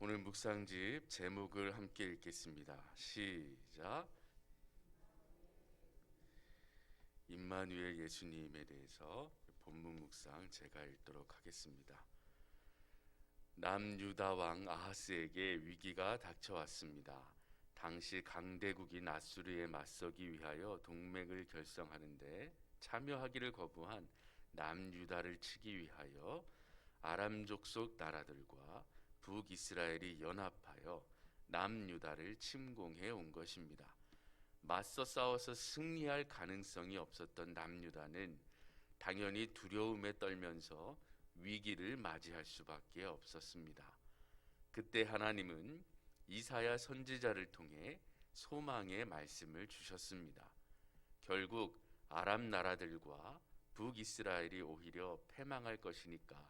오늘 묵상집 제목을 함께 읽겠습니다. 시작. 임마누엘 예수님에 대해서 본문 묵상 제가 읽도록 하겠습니다. 남유다 왕 아하스에게 위기가 닥쳐왔습니다. 당시 강대국인 아수르에 맞서기 위하여 동맹을 결성하는데 참여하기를 거부한 남유다를 치기 위하여 아람 족속 나라들과 북이스라엘이 연합하여 남유다를 침공해 온 것입니다. 맞서 싸워서 승리할 가능성이 없었던 남유다는 당연히 두려움에 떨면서 위기를 맞이할 수밖에 없었습니다. 그때 하나님은 이사야 선지자를 통해 소망의 말씀을 주셨습니다. 결국 아람 나라들과 북이스라엘이 오히려 패망할 것이니까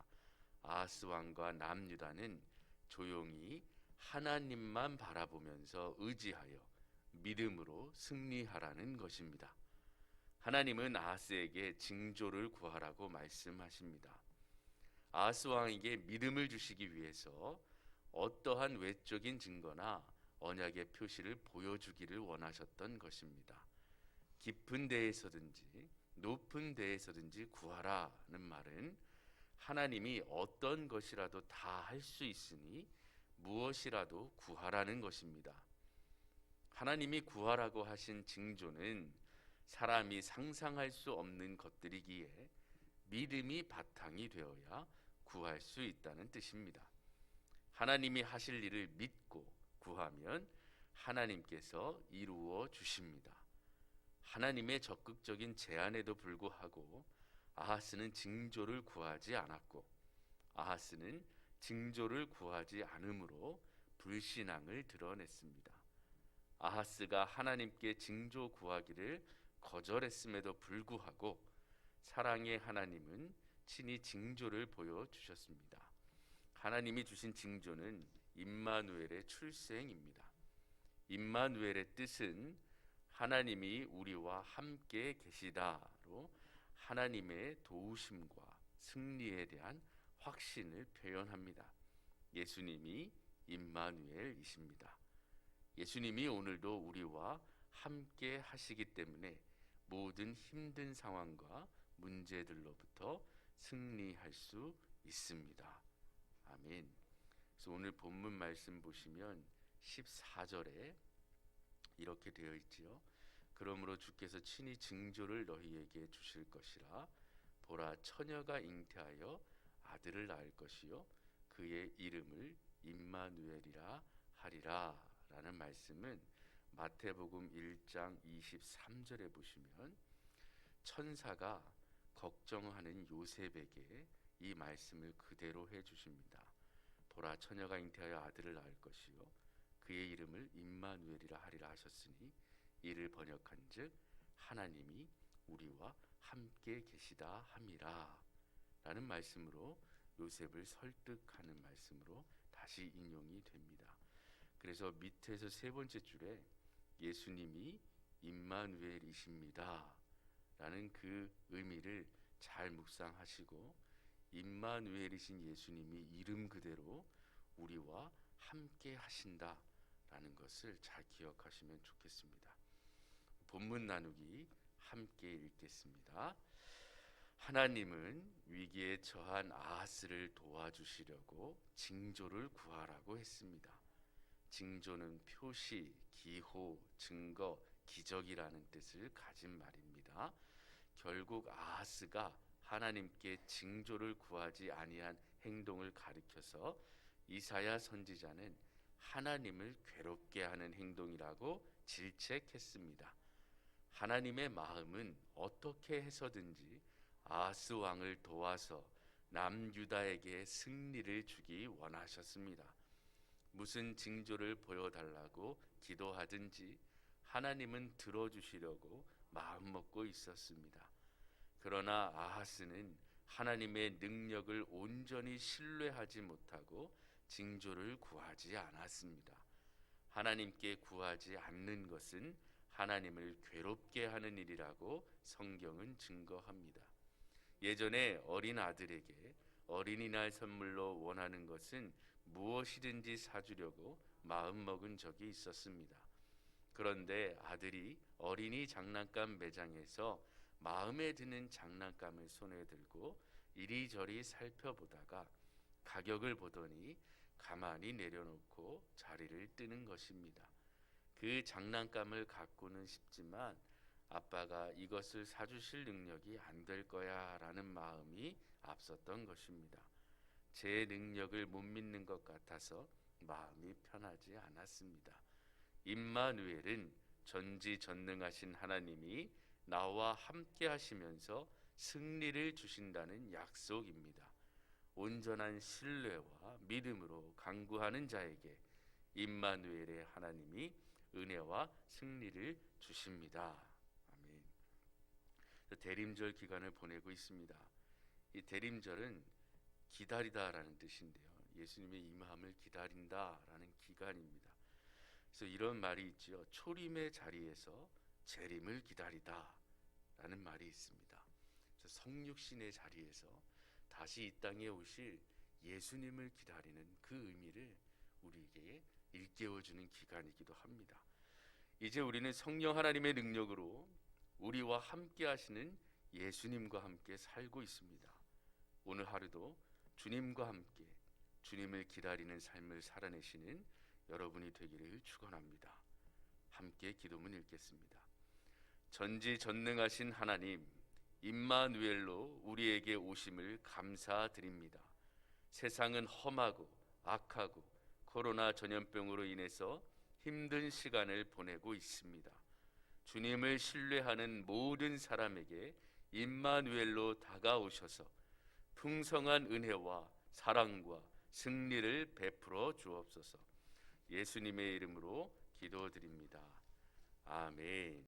아하스 왕과 남유다는 조용히 하나님만 바라보면서 의지하여 믿음으로 승리하라는 것입니다. 하나님은 아하스에게 징조를 구하라고 말씀하십니다. 아하스 왕에게 믿음을 주시기 위해서 어떠한 외적인 증거나 언약의 표시를 보여주기를 원하셨던 것입니다. 깊은 데에서든지 높은 데에서든지 구하라는 말은 하나님이 어떤 것이라도 다 할 수 있으니 무엇이라도 구하라는 것입니다. 하나님이 구하라고 하신 징조는 사람이 상상할 수 없는 것들이기에 믿음이 바탕이 되어야 구할 수 있다는 뜻입니다. 하나님이 하실 일을 믿고 구하면 하나님께서 이루어 주십니다. 하나님의 적극적인 제안에도 불구하고 아하스는 징조를 구하지 않았고 아하스는 징조를 구하지 않으므로 불신앙을 드러냈습니다. 아하스가 하나님께 징조 구하기를 거절했음에도 불구하고 사랑의 하나님은 친히 징조를 보여주셨습니다. 하나님이 주신 징조는 임마누엘의 출생입니다. 임마누엘의 뜻은 하나님이 우리와 함께 계시다로 하나님의 도우심과 승리에 대한 확신을 표현합니다. 예수님이 임마누엘이십니다. 예수님이 오늘도 우리와 함께 하시기 때문에 모든 힘든 상황과 문제들로부터 승리할 수 있습니다. 아멘. 그래서 오늘 본문 말씀 보시면 14절에 이렇게 되어 있지요. 그러므로 주께서 친히 징조를 너희에게 주실 것이라. 보라, 처녀가 잉태하여 아들을 낳을 것이요 그의 이름을 임마누엘이라 하리라 라는 말씀은 마태복음 1장 23절에 보시면 천사가 걱정하는 요셉에게 이 말씀을 그대로 해주십니다. 보라, 처녀가 잉태하여 아들을 낳을 것이요 그의 이름을 임마누엘이라 하리라 하셨으니 이를 번역한즉 하나님이 우리와 함께 계시다 함이라 라는 말씀으로 요셉을 설득하는 말씀으로 다시 인용이 됩니다. 그래서 밑에서 세 번째 줄에 예수님이 임마누엘이십니다 라는 그 의미를 잘 묵상하시고 임마누엘이신 예수님이 이름 그대로 우리와 함께 하신다 라는 것을 잘 기억하시면 좋겠습니다. 본문 나누기 함께 읽겠습니다. 하나님은 위기에 처한 아하스를 도와주시려고 징조를 구하라고 했습니다. 징조는 표시, 기호, 증거, 기적이라는 뜻을 가진 말입니다. 결국 아하스가 하나님께 징조를 구하지 아니한 행동을 가리켜서 이사야 선지자는 하나님을 괴롭게 하는 행동이라고 질책했습니다. 하나님의 마음은 어떻게 해서든지 아하스 왕을 도와서 남유다에게 승리를 주기 원하셨습니다. 무슨 징조를 보여달라고 기도하든지 하나님은 들어주시려고 마음먹고 있었습니다. 그러나 아하스는 하나님의 능력을 온전히 신뢰하지 못하고 징조를 구하지 않았습니다. 하나님께 구하지 않는 것은 하나님을 괴롭게 하는 일이라고 성경은 증거합니다. 예전에 어린 아들에게 어린이날 선물로 원하는 것은 무엇이든지 사주려고 마음먹은 적이 있었습니다. 그런데 아들이 어린이 장난감 매장에서 마음에 드는 장난감을 손에 들고 이리저리 살펴보다가 가격을 보더니 가만히 내려놓고 자리를 뜨는 것입니다. 그 장난감을 갖고는 싶지만 아빠가 이것을 사주실 능력이 안 될 거야 라는 마음이 앞섰던 것입니다. 제 능력을 못 믿는 것 같아서 마음이 편하지 않았습니다. 임마누엘은 전지전능하신 하나님이 나와 함께 하시면서 승리를 주신다는 약속입니다. 온전한 신뢰와 믿음으로 간구하는 자에게 임마누엘의 하나님이 은혜와 승리를 주십니다. 아멘. 대림절 기간을 보내고 있습니다. 이 대림절은 기다리다라는 뜻인데요. 예수님의 임함을 기다린다라는 기간입니다. 그래서 이런 말이 있지요. 초림의 자리에서 재림을 기다리다라는 말이 있습니다. 성육신의 자리에서 다시 이 땅에 오실 예수님을 기다리는 그 의미를 우리에게 일깨워주는 기간이기도 합니다. 이제 우리는 성령 하나님의 능력으로 우리와 함께 하시는 예수님과 함께 살고 있습니다. 오늘 하루도 주님과 함께 주님을 기다리는 삶을 살아내시는 여러분이 되기를 축원합니다. 함께 기도문 읽겠습니다. 전지전능하신 하나님, 임마누엘로 우리에게 오심을 감사드립니다. 세상은 험하고 악하고 코로나 전염병으로 인해서 힘든 시간을 보내고 있습니다. 주님을 신뢰하는 모든 사람에게 임마누엘로 다가오셔서 풍성한 은혜와 사랑과 승리를 베풀어 주옵소서. 예수님의 이름으로 기도드립니다. 아멘.